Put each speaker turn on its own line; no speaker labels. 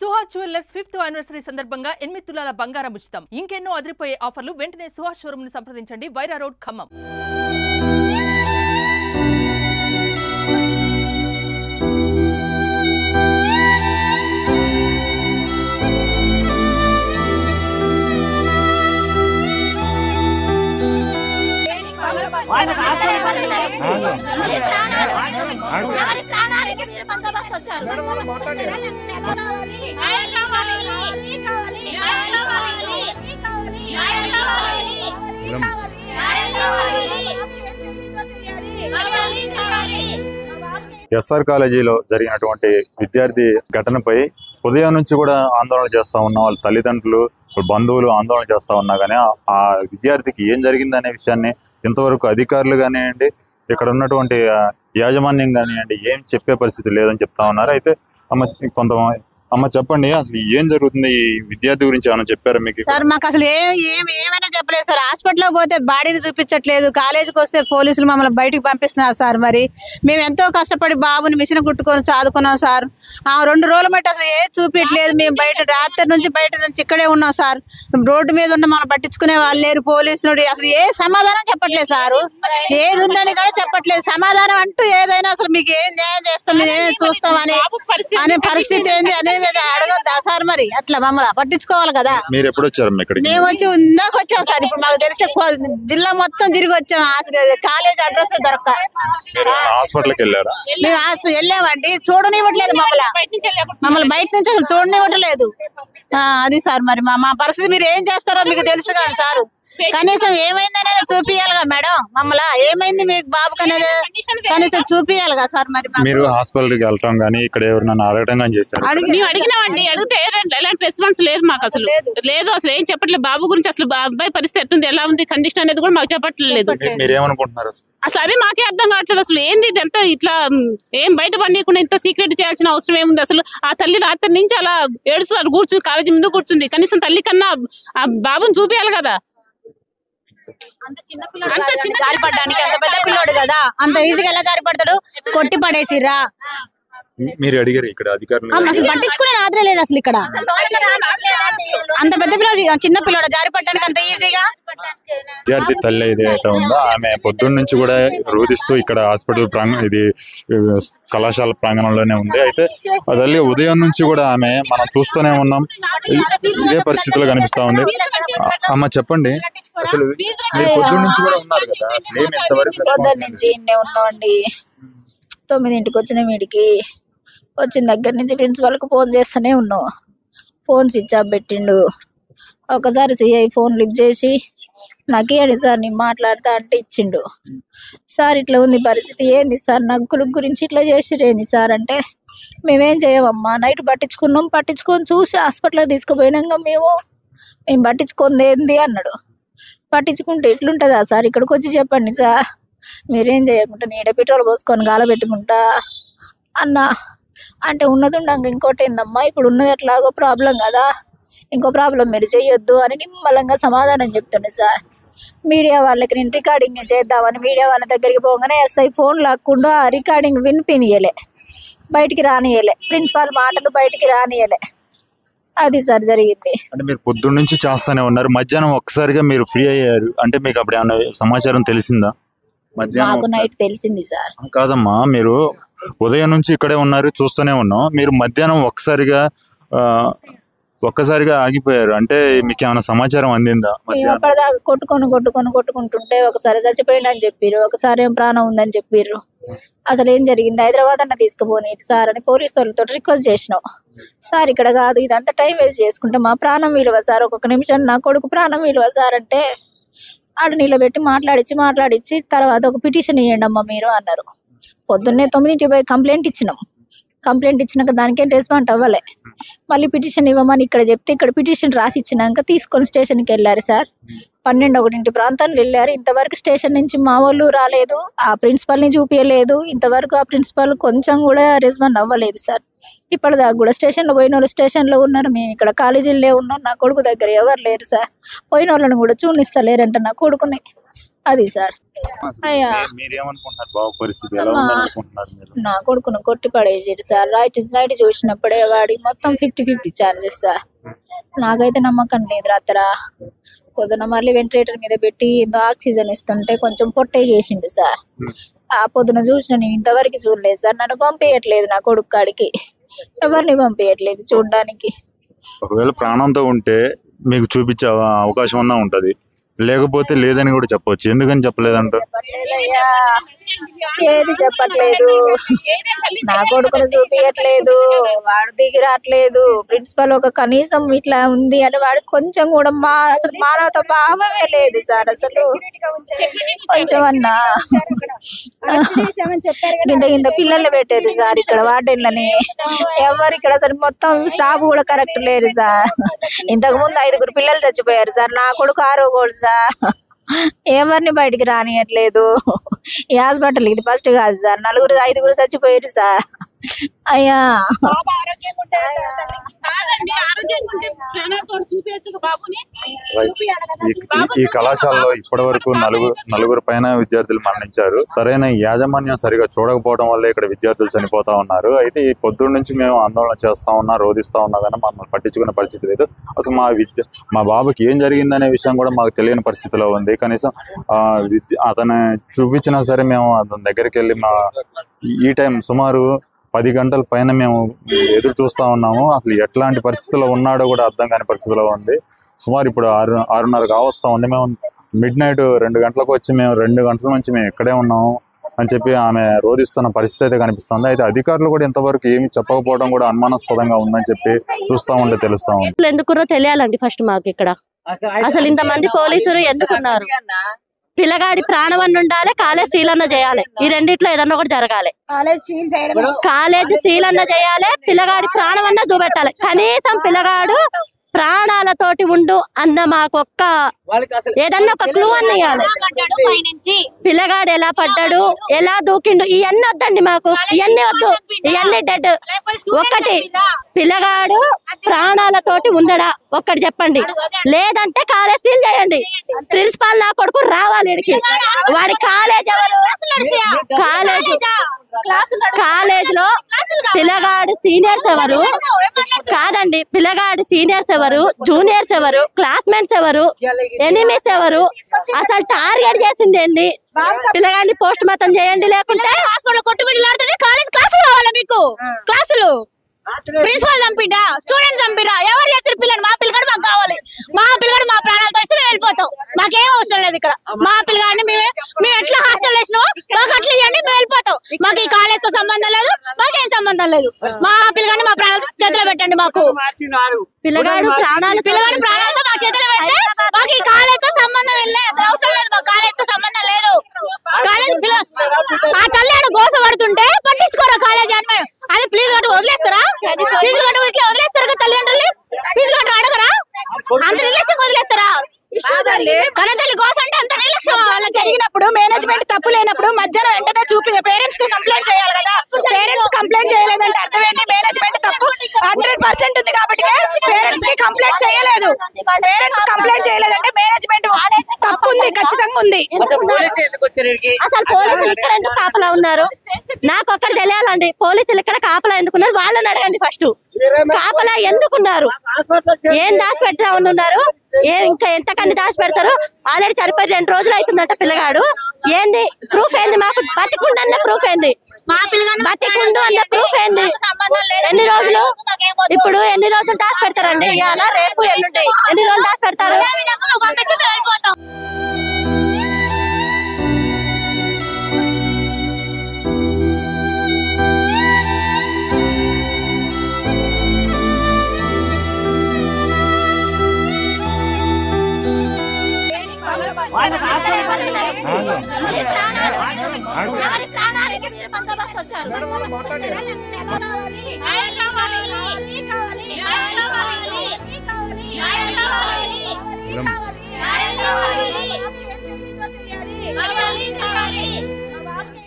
Suhas jewellers 5th anniversary సందర్భంగా 8 తులాల బంగారం ఉచితం. ఇంకెన్నో అదిరిపోయే ఆఫర్లు. వెంటనే సుహాస్ షోరూమ్ ని సంప్రదించండి. వైరా రోడ్, ఖమ్మం.
ఎస్ఆర్ కాలేజీలో జరిగినటువంటి విద్యార్థి ఘటనపై ఉదయం నుంచి కూడా ఆందోళన చేస్తా ఉన్న వాళ్ళ తల్లిదండ్రులు, బంధువులు ఆందోళన చేస్తా ఉన్నా కానీ ఆ విద్యార్థికి ఏం జరిగిందనే విషయాన్ని ఇంతవరకు అధికారులు కానివ్వండి, ఇక్కడ ఉన్నటువంటి యాజమాన్యం కానివ్వండి ఏం చెప్పే పరిస్థితి లేదని చెప్తా ఉన్నారు. అయితే అమ్మ చెప్పండి, అసలు ఏం జరుగుతుంది? ఈ విద్యార్థి గురించి ఏమైనా చెప్పారా మీకు?
సార్ మాకు అసలు ఏమైనా చెప్పలేదు సార్. హాస్పిటల్లో పోతే బాడీని చూపించట్లేదు, కాలేజీకి వస్తే పోలీసులు మమ్మల్ని బయటికి పంపిస్తున్నారు సార్. మరి మేము ఎంతో కష్టపడి బాబుని మిషన్ కుట్టుకొని చదువుకున్నాం సార్. 2 రోజుల మట్టి అసలు ఏది చూపించట్లేదు. మేము బయట నుంచి ఇక్కడే ఉన్నాం సార్. రోడ్డు మీద ఉన్న మనం పట్టించుకునే వాళ్ళు లేరు, పోలీసులు అసలు ఏ సమాధానం చెప్పట్లేదు సార్. ఏది ఉందని కూడా చెప్పట్లేదు. సమాధానం అంటూ ఏదైనా అసలు మీకు ఏం న్యాయం చేస్తాం, మేము ఏమేమి చూస్తాం అనే పరిస్థితి ఏంది అనేది అడగద్దా సార్? మరి అట్లా మమ్మల్ని పట్టించుకోవాలి కదా.
మీరు ఎప్పుడు వచ్చారు?
మేము వచ్చి ఇందాక వచ్చాం సార్. ఇప్పుడు మాకు తెలిస్తే జిల్లా మొత్తం తిరిగి వచ్చాం. కాలేజ్ అడ్రస్ దొరక్క
హాస్పిటల్కి వెళ్ళారా?
మేము హాస్పిటల్ వెళ్ళామండి, చూడనివ్వట్లేదు మమ్మల్ని బయట నుంచి అసలు చూడనివ్వట్లేదు. అది సార్ మరి మా పరిస్థితి మీరు ఏం చేస్తారో మీకు తెలుసు కదా సార్. కనీసం ఏమైందనేది చూపియాలిగా మేడం. మమ్మల్ని ఏమైంది మీకు బాబుకి అనేది కనీసం చూపియాలిగా సార్. మరి
మీరు హాస్పిటల్కి వెళ్ళటం కానీ ఇక్కడ ఎవరినైనా అడగడం కానీ చేశారు?
అడిగినామండి, అడిగితే ఎలాంటి రెస్పాన్స్ లేదు మాకు. అసలు అసలు ఏం చెప్పట్లేదు బాబు గురించి. అసలు అబ్బాయి పరిస్థితి ఎట్టుంది, ఎలా ఉంది, కండిషన్ అనేది కూడా మాకు చెప్పట్లేదు.
మీరు ఏమనుకుంటున్నారు?
అసలు అదే మాకే అర్థం కావట్లేదు. అసలు ఏంది ఎంత ఇట్లా ఏం బయట పడకుండా ఇంత సీక్రెట్ చేయాల్సిన అవసరం ఏముంది? అసలు ఆ తల్లి రాత్రి నుంచి అలా ఏడుస్తూ కూర్చుంది, కాలేజీ ముందు కూర్చుంది. కనీసం తల్లి కన్నా ఆ బాబుని చూపియాలి కదా.
అంత చిన్న పిల్లడు జారిపడ్డానికి, అంత పెద్ద పిల్లోడు కదా, అంత ఈజీగా ఎలా జారిపడతాడు? కొట్టి పడేసిరా.
మీరు అడిగారు ఇక్కడ అధికారులు?
అసలు పట్టించుకునే ఆదరే లేదు అసలు ఇక్కడ. అంత పెద్ద పిల్లడు, చిన్న పిల్లడు జారిపడడానికి అంత ఈజీగా.
విద్యార్థి తల్లి ఏదైతే ఉందో ఆమె పొద్దున్న నుంచి కూడా రోధిస్తూ ఇక్కడ హాస్పిటల్ ఇది కళాశాల ప్రాంగణంలోనే ఉంది. అయితే అదే ఉదయం నుంచి కూడా ఆమె మనం చూస్తూనే ఉన్నాం, ఇదే పరిస్థితిలో కనిపిస్తా ఉంది. అమ్మ చెప్పండి, అసలు మీరు పొద్దున్న నుంచి కూడా ఉన్నారు కదా, అసలు ఏమి ఇంతవరకు?
పొద్దున్న నుంచి ఇన్నే ఉన్నామండి. 9ంటికి వచ్చిన వీడికి వచ్చిన దగ్గర నుంచి ప్రిన్సిపల్కి ఫోన్ చేస్తూనే ఉన్నాం. ఫోన్ స్విచ్ ఆఫ్ పెట్టిండు. ఒకసారి సిఐ ఫోన్ లిఫ్ట్ చేసి నాకు ఏంటి సార్ నేను మాట్లాడతా అంటే ఇచ్చిండు. సార్ ఇట్లా ఉంది పరిస్థితి, ఏంది సార్ నాకు కొడుకు గురించి ఇట్లా చేసిరేంది సార్ అంటే, మేమేం చేయమమ్మా, నైట్ పట్టించుకొని చూసి హాస్పిటల్కి తీసుకుపోయినాక మేము పట్టించుకుంది ఏంది అన్నాడు. పట్టించుకుంటే ఎట్లుంటుందా సార్, ఇక్కడికి వచ్చి చెప్పండి సార్, మీరేం చేయకుండా నీడ పెట్రోల్ పోసుకొని గాల పెట్టుకుంటా అన్నా అంటే, ఉన్నదుండగా ఇంకోటి ఏందమ్మా, ఇప్పుడు ఉన్నది ఎట్లాగో ప్రాబ్లం కదా, ఇంకో ప్రాబ్లం మీరు చెయ్యొద్దు అని నిమ్మలంగా సమాధానం చెప్తుండే సార్. మీడియా వాళ్ళకి నేను రికార్డింగ్ చేద్దామని మీడియా వాళ్ళ దగ్గరికి పోగానే ఎస్ఐ ఫోన్ లాక్కుండా ఆ రికార్డింగ్ వినిపినియలే, బయటికి రానియలే, ప్రిన్సిపాల్ మాటలు బయటికి రానియలే. అది సార్ జరిగింది.
అంటే మీరు పొద్దున్న నుంచి చేస్తానే ఉన్నారు, మధ్యాహ్నం ఒక్కసారిగా మీరు ఫ్రీ అయ్యారు అంటే మీకు అప్పుడు ఏమైనా సమాచారం తెలిసిందా?
మాకు నైట్ తెలిసింది సార్.
కాదమ్మా, మీరు ఉదయం నుంచి ఇక్కడే ఉన్నారు, చూస్తూనే ఉన్నాం. మీరు మధ్యాహ్నం ఒక్కసారిగా ఆగిపోయారు అంటే మీకు ఏమైనా సమాచారం అందిందా?
అప్పటిదాకా కొట్టుకుంటుంటే ఒకసారి చచ్చిపోయిందని చెప్పారు, ఒకసారి ఏం ప్రాణం ఉందని చెప్పారు. అసలు ఏం జరిగింది, హైదరాబాద్ అన్న తీసుకుపోని సార్ అని పోలీసు వాళ్ళతో రిక్వెస్ట్ చేసినాం. సార్ ఇక్కడ కాదు, ఇదంతా టైం వేస్ట్ చేసుకుంటే మా ప్రాణం విలువ సార్, ఒక్కొక్క నిమిషం నా కొడుకు ప్రాణం విలువ సార్ అంటే, ఆడ నిలబెట్టి మాట్లాడిచ్చి తర్వాత ఒక పిటిషన్ ఇవ్వండి అమ్మ మీరు అన్నారు. పొద్దున్నే 9ంటికి పోయి కంప్లైంట్ ఇచ్చినాక దానికేం రెస్పాండ్ అవ్వలే. మళ్ళీ పిటిషన్ ఇవ్వమని ఇక్కడ చెప్తే ఇక్కడ పిటిషన్ రాసి ఇచ్చినాక తీసుకొని స్టేషన్కి వెళ్ళారు సార్. 12-1 ప్రాంతాన్ని వెళ్ళారు. ఇంతవరకు స్టేషన్ నుంచి మా వాళ్ళు రాలేదు, ఆ ప్రిన్సిపల్ని చూపించలేదు. ఇంతవరకు ఆ ప్రిన్సిపల్ కొంచెం కూడా రెస్పాండ్ అవ్వలేదు సార్. ఇప్పటిదాకా కూడా స్టేషన్లో పోయిన వాళ్ళు స్టేషన్లో ఉన్నారు, మేము ఇక్కడ కాలేజీలో ఉన్నాం. నా కొడుకు దగ్గర ఎవరు లేరు సార్. పోయిన వాళ్ళని కూడా చూనిస్తలేరంట నా కొడుకుని. అది సార్. అయ్యా
మీరేమనుకుంటున్నారు బాబు పరిస్థితి ఎలా ఉందనుకుంటున్నారు మీరు?
నా కొడుకును కొట్టి పడేసారు సార్. నైట్ చూసినప్పుడే వాడి మొత్తం 50-50 ఛార్జెస్ సార్. నాకైతే నమ్మకం లేదు. రాత్ర పొద్దున మళ్ళీ వెంటిలేటర్ మీద పెట్టి ఏందో ఆక్సిజన్ ఇస్తుంటే కొంచెం పొట్టే చేసిండు సార్. ఆ పొద్దున చూసిన నేను ఇంతవరకు చూడలేదు సార్. నన్ను పంపించట్లేదు నా కొడుకు కాడికి, ఎవరిని పంపించట్లేదు చూడడానికి.
ఒకవేళ ప్రాణంతో ఉంటే మీకు చూపించే అవకాశం ఉన్నా ఉంటది, లేకపోతే లేదని కూడా చెప్పొచ్చు. ఎందుకని చెప్పలేదంటారు?
చెప్పట్లేదయ్యా, ఏది చెప్పట్లేదు. నా కొడుకును చూపించట్లేదు, వాడు దిగి రావట్లేదు. ప్రిన్సిపల్ ఒక కనీసం ఇట్లా ఉంది అని వాడు కొంచెం కూడా అసలు మానవత భావమే లేదు సార్. అసలు కొంచెం అన్నా ఇంత పిల్లల్ని పెట్టేది సార్ ఇక్కడ వార్డెన్లని. ఎవరు ఇక్కడ అసలు మొత్తం స్టాఫ్ కూడా కరెక్ట్ లేరు సార్. ఇంతకు ముందు 5 పిల్లలు చచ్చిపోయారు సార్. నా కొడుకు 6వ కొడుకు సార్. ఎవరిని బయటికి రానియట్లేదు. ఈ హాస్పిటల్ ఇది ఫస్ట్ కాదు సార్. 4-5 చచ్చిపోయారు సార్. అయ్యా
ఈ కళాశాలలో ఇప్పటి వరకు నలుగురు పైన విద్యార్థులు మరణించారు. సరైన యాజమాన్యం సరిగా చూడకపోవడం వల్ల ఇక్కడ విద్యార్థులు చనిపోతా ఉన్నారు. అయితే ఈ పొద్దున్న నుంచి మేము ఆందోళన చేస్తా ఉన్నా, రోధిస్తా ఉన్నా కానీ మమ్మల్ని పట్టించుకునే పరిస్థితి లేదు. అసలు మా బాబుకి ఏం జరిగిందనే విషయం కూడా మాకు తెలియని పరిస్థితిలో ఉంది. కనీసం అతను చూపించినా సరే మేము అతని దగ్గరికి వెళ్ళి ఈ టైం సుమారు 10 గంటల పైన మేము ఎదురు చూస్తా ఉన్నాము. అసలు ఎట్లాంటి పరిస్థితుల్లో ఉన్నాడో కూడా అర్థం కాని పరిస్థితిలో ఉంది. సుమారు ఇప్పుడు 6:30 కావస్తా ఉంది. మేము మిడ్-నైట్ 2 గంటలకు వచ్చి మేము 2 గంటల నుంచి మేము ఇక్కడే ఉన్నాము అని చెప్పి ఆమె రోధిస్తున్న పరిస్థితి అయితే కనిపిస్తుంది. అయితే అధికారులు కూడా ఇంతవరకు ఏమి చెప్పకపోవడం కూడా అనుమానాస్పదంగా ఉందని చెప్పి చూస్తా ఉంటే తెలుస్తా ఉంది.
ఎందుకురో తెలియాలండి ఫస్ట్ మాకు ఇక్కడ. అసలు ఇంతమంది పోలీసులు ఎందుకున్నారు? పిల్లగాడి ప్రాణం అన్న ఉండాలి, కాలేజ్ సీల్ అన్న చేయాలి. ఈ రెండిట్లో ఏదన్నా ఒకటి జరగాలి. కాలేజ్ సీల్ అన్న చేయాలి, పిల్లగాడి ప్రాణం అన్న చూపెట్టాలి. కనీసం పిల్లగాడు ప్రాణాలతోటి ఉండు అన్న మాకొక్క ఏదన్నా ఒక క్లూ అన్న ఇవ్వాలి. పిల్లగాడు ఎలా పడ్డాడు, ఎలా దూకిండు, ఇవన్నీ వద్దండి మాకు. ఇవన్నీ వద్దు, ఇవన్నీ డెడ్. ఒకటి పిల్లగాడు ప్రాణాలతోటి ఉండడా ఒక్కటి చెప్పండి. లేదంటే కాలేజ్ సీల్ చేయండి. ప్రిన్సిపాల్ నా కొడుకు రావాలి ఇడికి. వాడి కాలేజ్ ఎవరు? కాలేజ్ లో పిల్లగాడి సీనియర్స్ ఎవరు? కాదండి, పిల్లగాడి సీనియర్స్ ఎవరు, జూనియర్స్ ఎవరు, క్లాస్మేట్స్ ఎవరు, ఎనిమీస్ ఎవరు? అసలు టార్గెట్ చేసింది ఏంది? పిల్లగాడిని పోస్ట్ మార్టం చేయండి, లేకుంటే
కాలేజ్ క్లాసులు కావాలా మీకు? క్లాసులు ప్రిన్సిపల్ చంపిడా, స్టూడెంట్స్ చంపిరా, ఎవరు చేసిన పిల్లలు? మా పిల్లగాడు మాకు కావాలి. మా పిల్లగాడు మా ప్రాణాలతో ఇస్తే మేము వెళ్ళిపోతాం. మాకేం అవసరం లేదు ఇక్కడ. మా పిల్లగాడిని మేము ఎట్లా హాస్టల్ వేసినామో మాకు అట్లా ఇవ్వండి, మేము వెళ్ళిపోతాం. మాకు ఈ కాలేజ్ తో సంబంధం లేదు, మాకేం సంబంధం లేదు. మా పిల్లగాడిని మా ప్రాణాలతో చేతిలో పెట్టండి. మాకు
పిల్లగాడు
ప్రాణాలతో మా చేతిలో పెడితే మాకు ఈ కాలేజ్ తో సంబంధం వెళ్ళే అసలు అవసరం లేదు. మా కాలేజ్ తో సంబంధం లేదు. కాలేజ్ ఆ తల్లి ఆడ గోస పడుతుంటే పట్టించుకోరా కాలేజ్ అని. అది ప్లీజ్ కట్టు వదిలేస్తారా? ఫీజులు కట్టు ఇట్లా వదిలేస్తారు కదా తల్లిదండ్రులు. ఫీజులు కట్టు అడగరా? అంత నిర్లక్ష్యం వదిలేస్తారా? కనతల్లి గోస అంటే అంత నిర్లక్ష్యం. అలా జరిగినప్పుడు మేనేజ్మెంట్ తప్పు లేనప్పుడు మధ్యాహ్నం వెంటనే పేరెంట్స్ కి కంప్లైంట్ చేయాలి కదా. పేరెంట్స్ కంప్లైంట్ చేయలేదంటే అర్థమైంది మేనేజ్మెంట్ తప్పు 100% ఉంది కాబట్టి పేరెంట్స్ కి కంప్లైంట్ చేయలేదు. పేరెంట్స్ కంప్లైంట్ చేయలేదంటే మేనేజ్మెంట్ తప్పు ఉంది, ఖచ్చితంగా ఉంది.
అసలు పోలీసులు ఇక్కడ ఎందుకు కాపలా ఉన్నారు? నాకు ఒక్కటి తెలియాలండి. పోలీసులు ఇక్కడ కాపలా ఎందుకున్నారు వాళ్ళని అడగండి ఫస్ట్. కాపలా ఎందుకున్నారు? ఏం దాచి పెడతా ఉన్నారు? ఇంకా ఎంతకన్నా దాచి పెడతారు? ఆల్రెడీ చనిపోయి 2 రోజులు అవుతుందట పిల్లగాడు. ఏంది ప్రూఫ్ ఏంది? మాకు బతికుండు అన్న ప్రూఫ్ ఏంది? బతికుండు అన్న ప్రూఫ్ ఏంది? ఎన్ని రోజులు ఇప్పుడు ఎన్ని రోజులు దాచి పెడతారండి? ఇవాళ రేపు ఎల్లుండి ఎన్ని రోజులు దాచి పెడతారు?